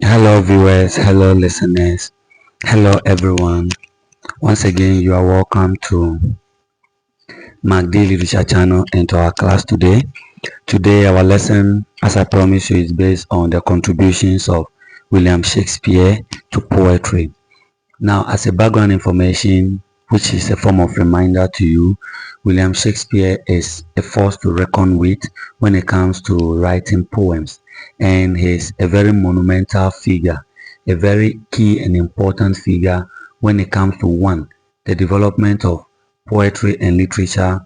Hello, viewers. Hello, listeners. Hello, everyone. Once again, you are welcome to MacD Literature Channel and to our class today. Today, our lesson, as I promised you, is based on the contributions of William Shakespeare to poetry. Now, as a background information, which is a form of reminder to you, William Shakespeare is a force to reckon with when it comes to writing poems, and he's a very monumental figure, a very key and important figure when it comes to one, the development of poetry and literature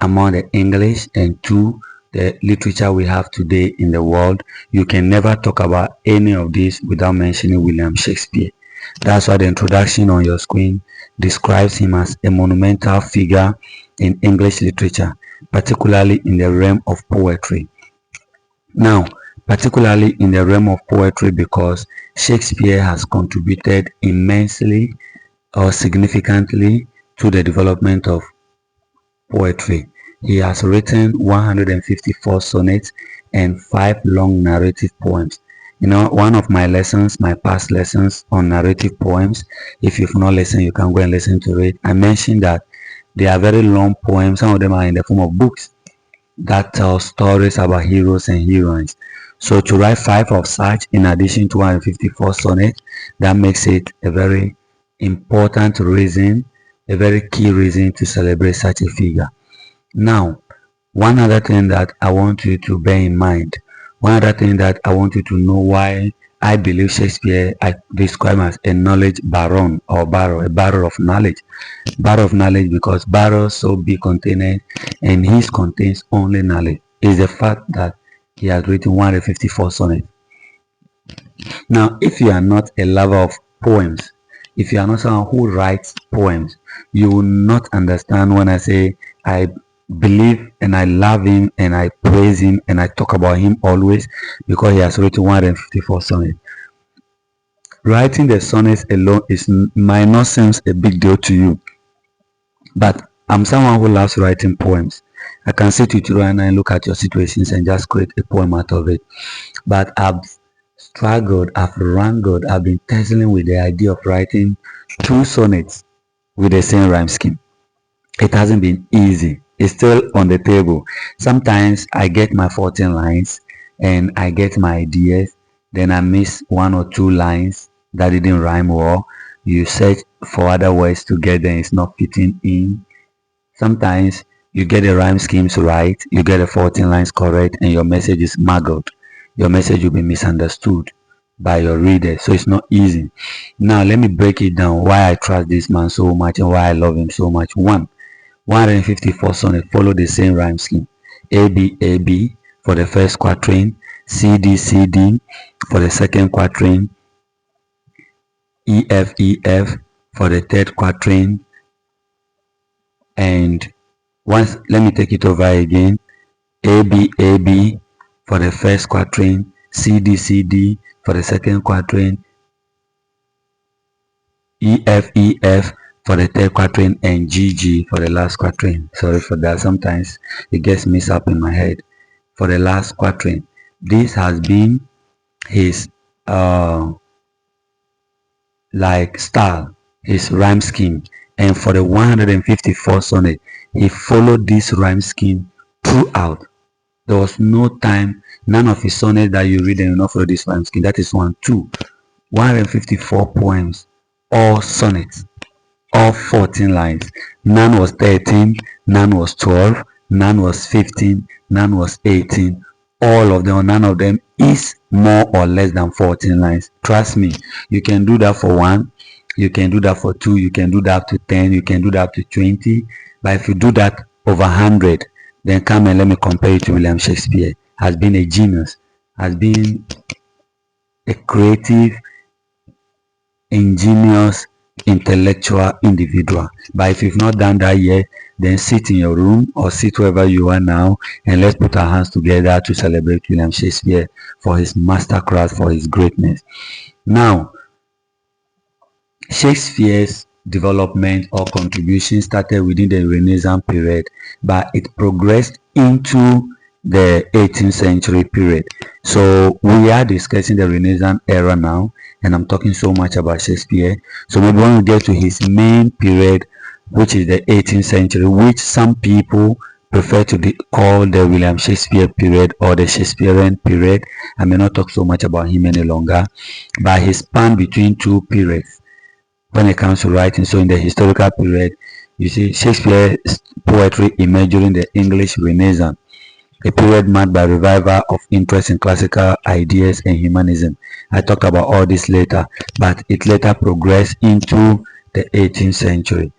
among the English, and two, the literature we have today in the world. You can never talk about any of this without mentioning William Shakespeare. That's why the introduction on your screen describes him as a monumental figure in English literature, particularly in the realm of poetry. Now, particularly in the realm of poetry, because Shakespeare has contributed immensely or significantly to the development of poetry. He has written 154 sonnets and 5 long narrative poems. One of my lessons, my past lessons on narrative poems, if you've not listened, you can go and listen to it. I mentioned that they are very long poems. Some of them are in the form of books that tell stories about heroes and heroines. So to write 5 of such in addition to 154 sonnets, that makes it a very important reason, a very key reason to celebrate such a figure. Now, one other thing that I want you to bear in mind, one other thing that I want you to know why I believe Shakespeare I describe him as a knowledge baron or barrow, a barrow of knowledge. Barrow of knowledge because barrow so big container and his contains only knowledge is the fact that he has written 154 sonnets. Now, if you are not a lover of poems, if you are not someone who writes poems, you will not understand when I say I believe and I love him and I praise him and I talk about him always because he has written 154 sonnets. Writing the sonnets alone might not seem a big deal to you, but I'm someone who loves writing poems. I can sit with you right now and look at your situations and just create a poem out of it. But I've struggled, I've wrangled, I've been tussling with the idea of writing 2 sonnets with the same rhyme scheme. It hasn't been easy. It's still on the table. Sometimes I get my 14 lines and I get my ideas, then I miss 1 or 2 lines that didn't rhyme well. You search for other words to get them, it's not fitting in. Sometimes you get the rhyme schemes right, you get the 14 lines correct, and your message is muddled. Your message will be misunderstood by your readers, so it's not easy. Now, let me break it down why I trust this man so much and why I love him so much. 154 sonnets follow the same rhyme scheme. A B A B for the first quatrain, C D C D for the second quatrain, E F E F for the third quatrain, and once let me take it over again. A B A B for the first quatrain, C D C D for the second quatrain, E F E F for the third quatrain, and G G for the last quatrain. Sorry for that. Sometimes it gets mixed up in my head. For the last quatrain, this has been his like style, his rhyme scheme. And for the 154 sonnet, he followed this rhyme scheme throughout. There was no time, none of his sonnets that you read and you not follow this rhyme scheme. That is one. Two, 154 poems, all sonnets, all 14 lines. None was 13, none was 12, none was 15, none was 18. All of them, none of them is more or less than 14 lines. Trust me, you can do that for one, you can do that for two, you can do that up to 10, you can do that up to 20. But if you do that over 100, then come and let me compare you to William Shakespeare. Has been a genius, has been a creative, ingenious, intellectual individual. But if you've not done that yet, then sit in your room or sit wherever you are now and let's put our hands together to celebrate William Shakespeare for his masterclass, for his greatness. Now, Shakespeare's development or contribution started within the Renaissance period, but it progressed into the 18th century period. So we are discussing the Renaissance era now, and I'm talking so much about Shakespeare. So maybe when we get to his main period, which is the 18th century, which some people prefer to be called the William Shakespeare period or the Shakespearean period. I may not talk so much about him any longer, but he spanned between two periods when it comes to writing. So in the historical period, you see Shakespeare's poetry emerged during the English Renaissance, a period marked by revival of interest in classical ideas and humanism. I talked about all this later, but it later progressed into the 18th century.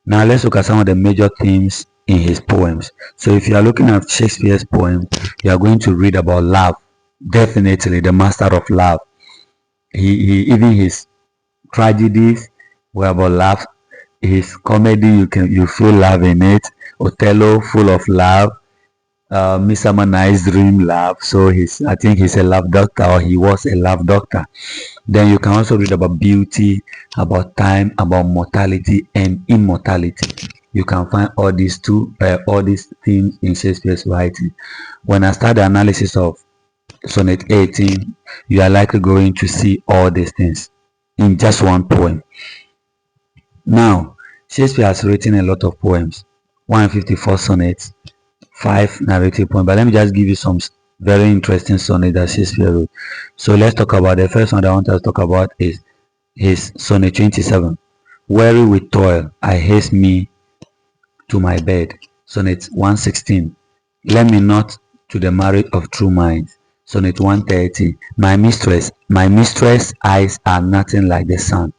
Now let's look at some of the major themes in his poems. So if you are looking at Shakespeare's poem, you are going to read about love. Definitely the master of love. He even his tragedies were about love. His comedy, you feel love in it. Othello, full of love. Midsummer Night's Dream, love. So I think he's a love doctor, or he was a love doctor. Then you can also read about beauty, about time, about mortality and immortality. You can find all these themes in Shakespeare's writing. When I start the analysis of sonnet 18, you are likely going to see all these things in just one poem. Now, Shakespeare has written a lot of poems, 154 sonnets, 5 narrative poems. But let me just give you some very interesting sonnets that Shakespeare wrote. So let's talk about the first one that I want to talk about is his sonnet 27. Weary with toil, I haste me to my bed. Sonnet 116. Let me not to the marriage of true minds. Sonnet 130. My mistress eyes are nothing like the sun.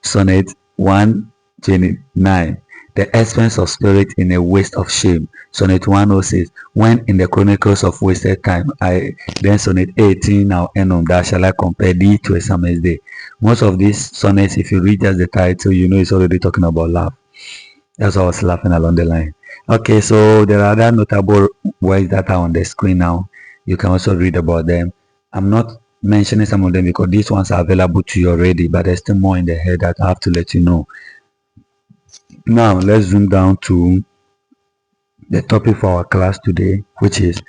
Sonnet 129. The expense of spirit in a waste of shame. Sonnet 106. When in the chronicles of wasted time. Then sonnet 18. Now end on that. Shall I compare thee to a summer's day? Most of these sonnets, if you read just the title, you know it's already talking about love. That's why I was laughing along the line. Okay, so there are other notable words that are on the screen now. You can also read about them. I'm not mentioning some of them because these ones are available to you already, but there's still more in the head that I have to let you know. Now, let's zoom down to the topic for our class today, which is,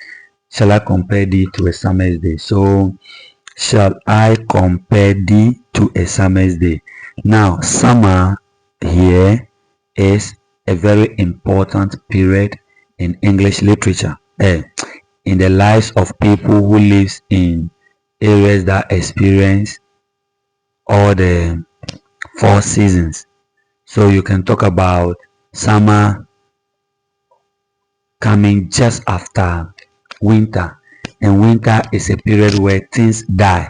shall I compare thee to a summer's day? So, shall I compare thee to a summer's day? Now, summer here is a very important period in English literature, in the lives of people who lives in areas that experience all the 4 seasons. So you can talk about summer coming just after winter, and winter is a period where things die.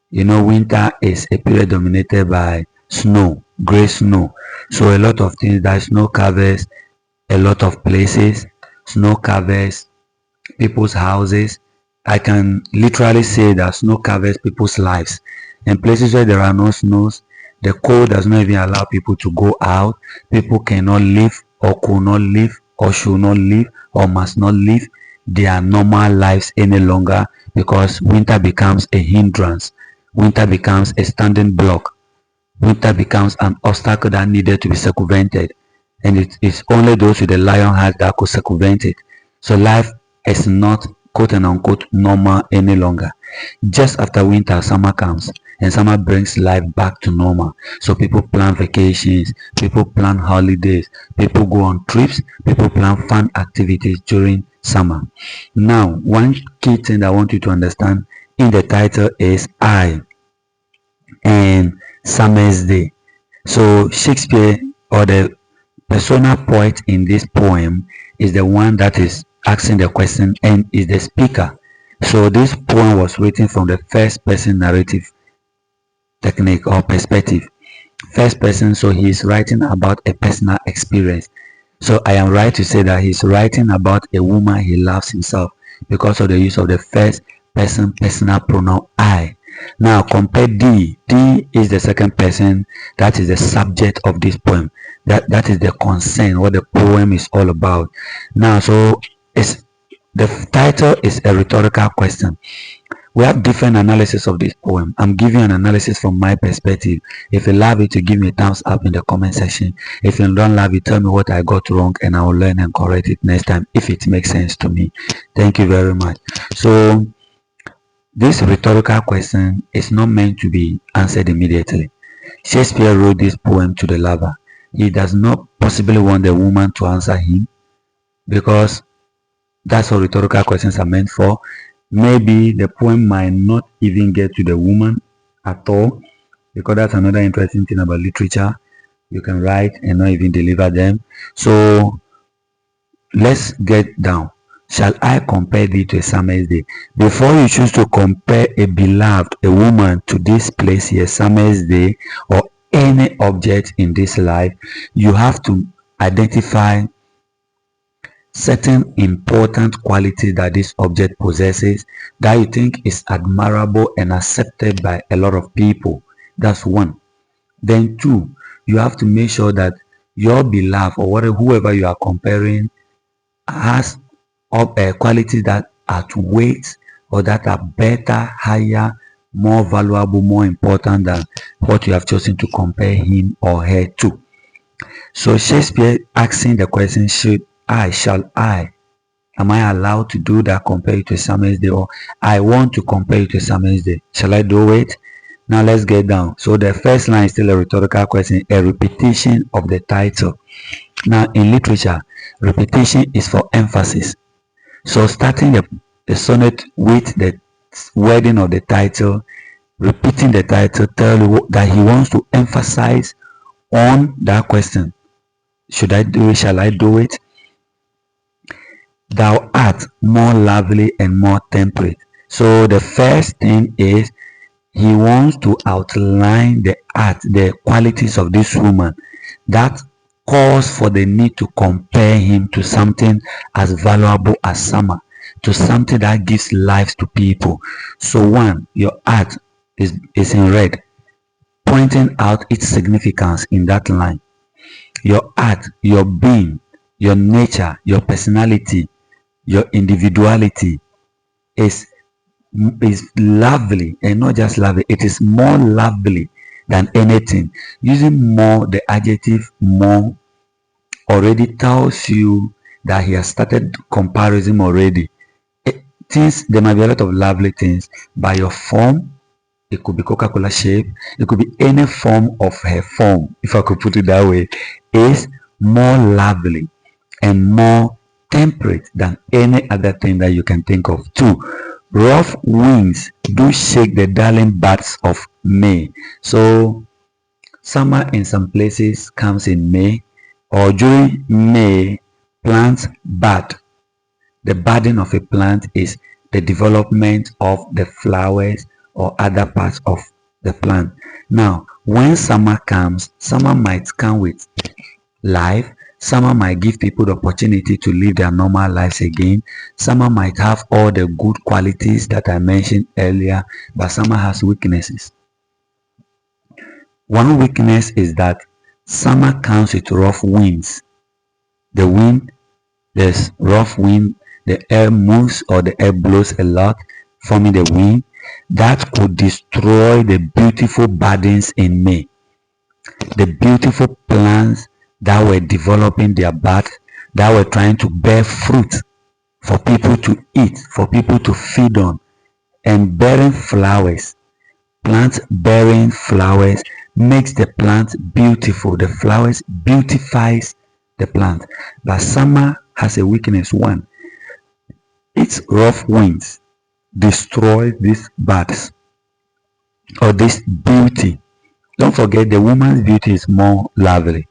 You know, winter is a period dominated by snow, gray snow. So a lot of things that snow covers a lot of places. Snow covers people's houses. I can literally say that snow covers people's lives. In places where there are no snows, the cold does not even allow people to go out. People cannot live or could not live or should not live or must not live their normal lives any longer because winter becomes a hindrance. Winter becomes a standing block. Winter becomes an obstacle that needed to be circumvented. And it is only those with a lion heart that could circumvent it. So life is not quote and unquote normal any longer. Just after winter, summer comes and summer brings life back to normal. So people plan vacations, people plan holidays, people go on trips, people plan fun activities during summer. Now, one key thing that I want you to understand in the title is I and Summer's Day. So Shakespeare, or the persona poet in this poem, is the one that is asking the question and is the speaker. So this poem was written from the first person narrative technique or perspective. First person, so he is writing about a personal experience. So I am right to say that he's writing about a woman he loves himself because of the use of the first person personal pronoun I. Now compare D. D is the second person. That is the subject of this poem. That is the concern, what the poem is all about. Now, so it's the title is a rhetorical question. We have different analysis of this poem. I'm giving an analysis from my perspective. If you love it, you give me a thumbs up in the comment section. If you don't love it, tell me what I got wrong and I will learn and correct it next time if it makes sense to me. Thank you very much. So this rhetorical question is not meant to be answered immediately. Shakespeare wrote this poem to the lover. He does not possibly want the woman to answer him because that's what rhetorical questions are meant for. Maybe the poem might not even get to the woman at all, because that's another interesting thing about literature. You can write and not even deliver them. So let's get down. Shall I compare thee to a summer's day? Before you choose to compare a beloved, a woman, to this place here, summer's day, or any object in this life, you have to identify certain important qualities that this object possesses that you think is admirable and accepted by a lot of people. That's one. Then two, you have to make sure that your beloved or whatever, whoever you are comparing has qualities that outweight or that are better, higher, more valuable, more important than what you have chosen to compare him or her to. So Shakespeare asking the question, shall I, am I allowed to do that, compare it to a summer's day, or I want to compare it to a summer's day? Shall I do it? Now let's get down. So the first line is still a rhetorical question, a repetition of the title. Now in literature, repetition is for emphasis. So starting the sonnet with the wording of the title, repeating the title, tell you that he wants to emphasize on that question. Should I do it? Shall I do it? Thou art more lovely and more temperate. So the first thing is he wants to outline the qualities of this woman that calls for the need to compare him to something as valuable as summer, to something that gives life to people. So one, your art is in red, pointing out its significance in that line. Your art, your being, your nature, your personality, your individuality is lovely, and not just lovely, it is more lovely than anything. Using more, the adjective more, already tells you that he has started comparison already. Things, there might be a lot of lovely things, by your form, it could be Coca-Cola shape, it could be any form of her form, if I could put it that way, is more lovely and more temperate than any other thing that you can think of. Two, rough winds do shake the darling buds of May. So summer in some places comes in May, or during May, plants bud. The budding of a plant is the development of the flowers or other parts of the plant. Now, when summer comes, summer might come with life. Summer might give people the opportunity to live their normal lives again. Summer might have all the good qualities that I mentioned earlier, but summer has weaknesses. One weakness is that summer comes with rough winds. The wind, there's rough wind, the air moves or the air blows a lot, forming the wind that could destroy the beautiful buddings in May. The beautiful plants that were developing their buds, that were trying to bear fruit for people to eat, for people to feed on, and bearing flowers. Plants bearing flowers makes the plant beautiful. The flowers beautifies the plant. But summer has a weakness. One, its rough winds destroy these buds or this beauty. Don't forget, the woman's beauty is more lovely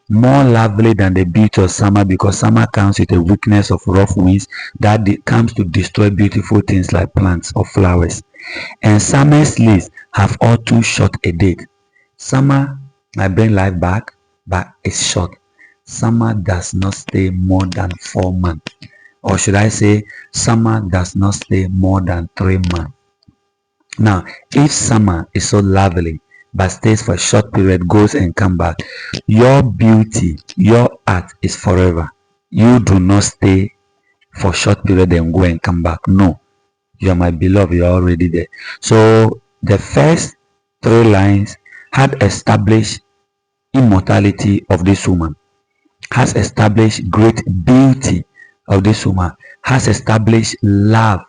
than the beauty of summer, because summer comes with a weakness of rough winds that comes to destroy beautiful things like plants or flowers. And summer's leaves have all too short a date. Summer might bring life back, but it's short. Summer does not stay more than 4 months, or should I say summer does not stay more than 3 months. Now, if summer is so lovely but stays for a short period, goes and come back, your beauty, your art is forever. You do not stay for short period and go and come back. No, You are my beloved, you are already there. So the first three lines had established immortality of this woman, has established great beauty of this woman, has established love,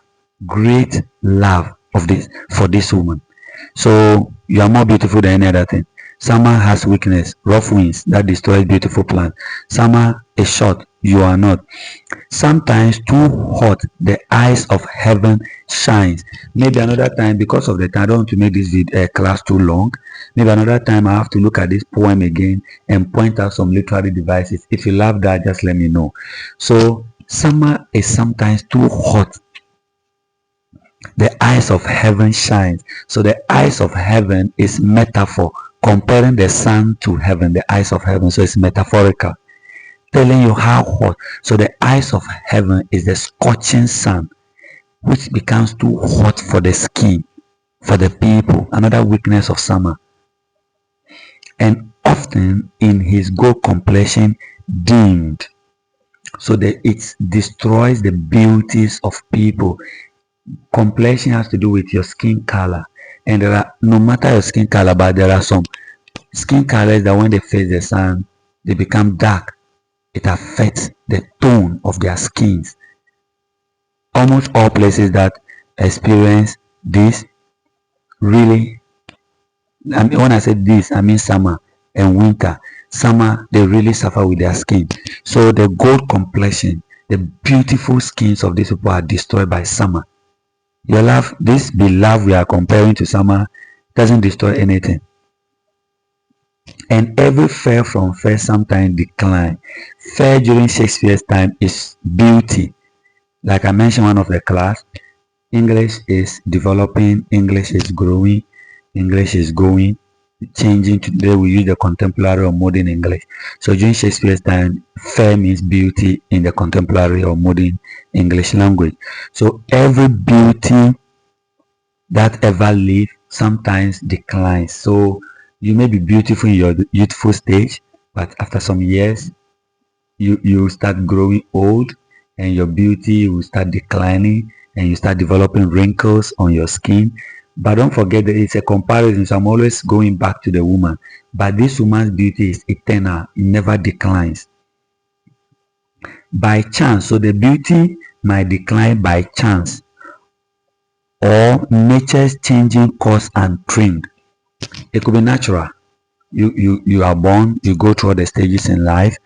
great love of this for this woman. So you are more beautiful than any other thing. Summer has weakness, rough winds that destroys beautiful plant. Summer is short, you are not. Sometimes too hot, the eyes of heaven shines. Maybe another time, because of the time, I don't want to make this class too long. Maybe another time I have to look at this poem again and point out some literary devices. If you love that, just let me know. So summer is sometimes too hot. The eyes of heaven shines. So the eyes of heaven is metaphor, comparing the sun to heaven, the eyes of heaven. So it's metaphorical, telling you how hot. So the eyes of heaven is the scorching sun, which becomes too hot for the skin, for the people. Another weakness of summer. And often in his gold complexion dimmed. So that it destroys the beauties of people. Complexion has to do with your skin color. And there are, no matter your skin color, but there are some skin colors that when they face the sun, they become dark. It affects the tone of their skins. Almost all places that experience this really, I mean, when I say this, I mean summer and winter. Summer, they really suffer with their skin. So the gold complexion, the beautiful skins of these people are destroyed by summer. Your love, this beloved we are comparing to summer, doesn't destroy anything. And every fair from fair sometimes decline. Fair during Shakespeare's time is beauty. Like I mentioned, one of the class, English is developing, English is growing, English is going, changing. Today we use the contemporary or modern English. So during Shakespeare's time, fair means beauty in the contemporary or modern English language. So every beauty that ever lived sometimes declines. So you may be beautiful in your youthful stage, but after some years, you start growing old and your beauty will start declining and you start developing wrinkles on your skin. But don't forget that it's a comparison, so I'm always going back to the woman. But this woman's beauty is eternal, it never declines. By chance, so the beauty might decline by chance or nature's changing course and trend. It could be natural. You are born, you go through all the stages in life,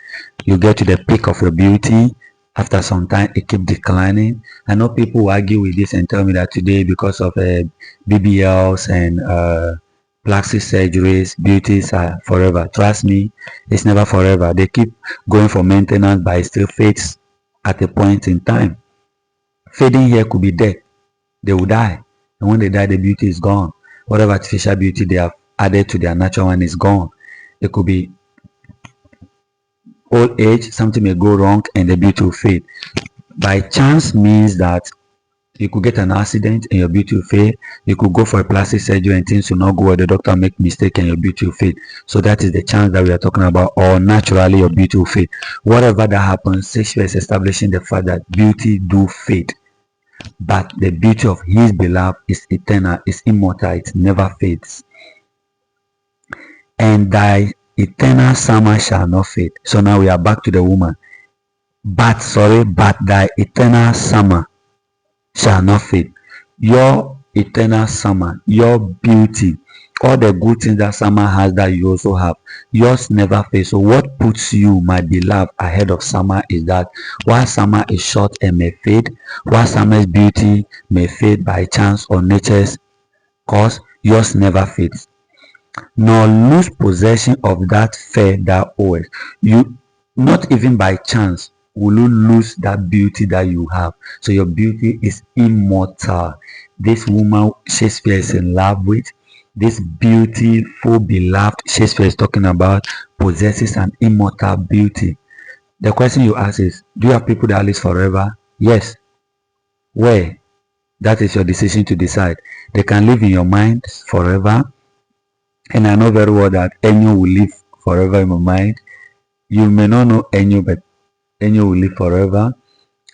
you get to the peak of your beauty. After some time it keeps declining. I know people who argue with this and tell me that today, because of BBLs and plastic surgeries, beauties are forever. Trust me, it's never forever. They keep going for maintenance, but it still fades at a point in time. Fading here could be death. They will die, and when they die the beauty is gone. Whatever artificial beauty they have added to their natural one is gone. It could be old age, something may go wrong and the beauty will fade. By chance means that you could get an accident and your beauty will fade. You could go for a plastic surgery and things will not go well. The doctor make mistake and your beauty will fade. So that is the chance that we are talking about, or naturally your beauty will fade. Whatever that happens, Shakespeare is establishing the fact that beauty do fade. But the beauty of his beloved is eternal, is immortal, it never fades. And thy eternal summer shall not fade. So now we are back to the woman. But thy eternal summer shall not fade. Your eternal summer, your beauty, all the good things that summer has that you also have, yours never fades. So what puts you, my beloved, ahead of summer is that while summer is short and may fade, while summer's beauty may fade by chance or nature's cause, yours never fades. Nor lose possession of that fair thou owest. You, not even by chance will you lose that beauty that you have. So your beauty is immortal. This woman Shakespeare is in love with, this beautiful beloved Shakespeare is talking about, possesses an immortal beauty. The question you ask is, do you have people that live forever? Yes. Where? That is your decision to decide. They can live in your mind forever. And I know very well that Enyo will live forever in my mind. You may not know Enyo, but Enyo will live forever.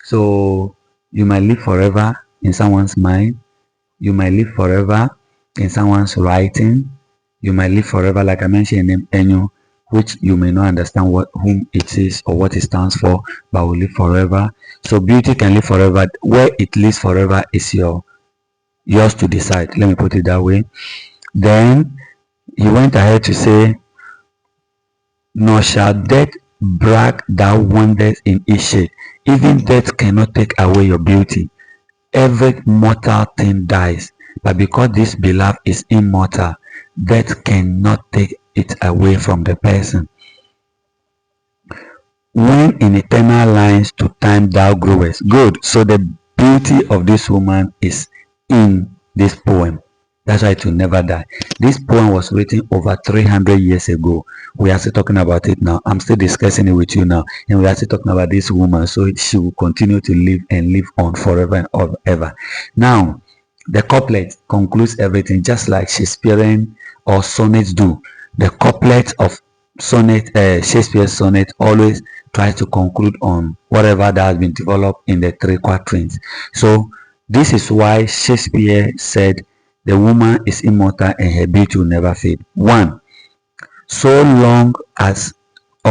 So you might live forever in someone's mind. You might live forever in someone's writing. You might live forever, like I mentioned, in Enyo, which you may not understand whom it is or what it stands for, but will live forever. So beauty can live forever. Where it lives forever is yours to decide. Let me put it that way. Then he went ahead to say, nor shall death brag thou wonders in its shade. Even death cannot take away your beauty. Every mortal thing dies, but because this beloved is immortal, death cannot take it away from the person. When in eternal lines to time thou growest. Good. So the beauty of this woman is in this poem. That's why it will never die. This poem was written over 300 years ago. We are still talking about it now. I'm still discussing it with you now. And we are still talking about this woman. So she will continue to live and live on forever and ever. Now, the couplet concludes everything just like Shakespearean or sonnets do. The couplet of Shakespeare's sonnet always tries to conclude on whatever that has been developed in the three quatrains. So this is why Shakespeare said the woman is immortal and her beauty will never fade. One, so long as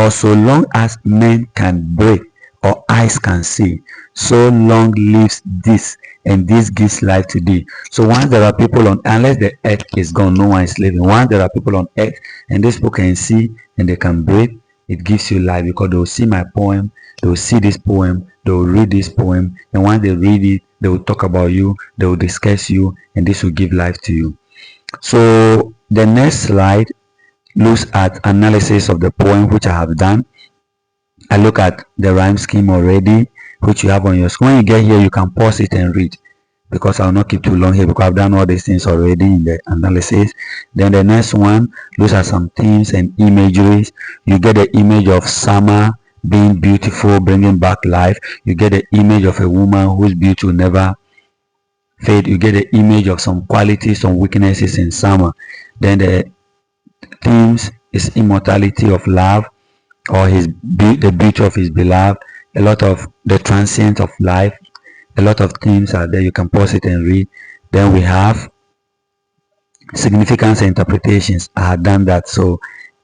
so long as men can break or eyes can see, so long lives this, and this gives life to thee. So once there are people on, unless the earth is gone, no one is living. Once there are people on earth and these people can see and they can breathe, it gives you life, because they will see my poem, they will see this poem, they will read this poem, and once they read it, they will talk about you, they will discuss you, and this will give life to you. So the next slide looks at analysis of the poem, which I have done. I look at the rhyme scheme already, which you have on your screen. When you get here, you can pause it and read, because I'll not keep too long here, because I've done all these things already in the analysis. Then the next one looks at some themes and imageries. You get the image of summer being beautiful, bringing back life. You get the image of a woman whose beauty will never fade. You get the image of some qualities, some weaknesses in summer. Then the themes is immortality of love, or the beauty of his beloved, a lot of the transient of life, a lot of themes are there. You can pause it and read. Then we have significance and interpretations. I had done that, so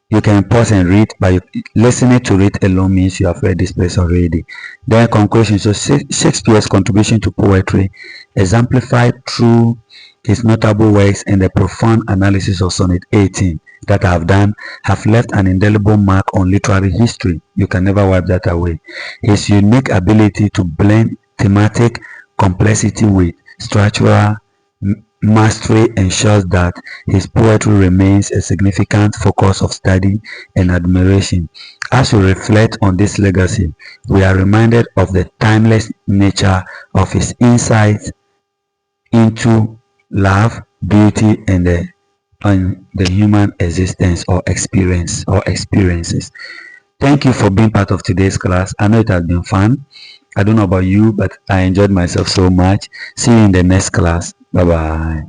you can pause and read, but listening to it alone means you have read this place already. Then conclusion. So Shakespeare's contribution to poetry, exemplified through his notable works and the profound analysis of sonnet 18 that I have done, have left an indelible mark on literary history. You can never wipe that away. His unique ability to blend thematic complexity with structural mastery ensures that his poetry remains a significant focus of study and admiration. As we reflect on this legacy, we are reminded of the timeless nature of his insights into love, beauty, and the human existence or experiences. Thank you for being part of today's class. I know it has been fun. I don't know about you, but I enjoyed myself so much. See you in the next class. Bye bye.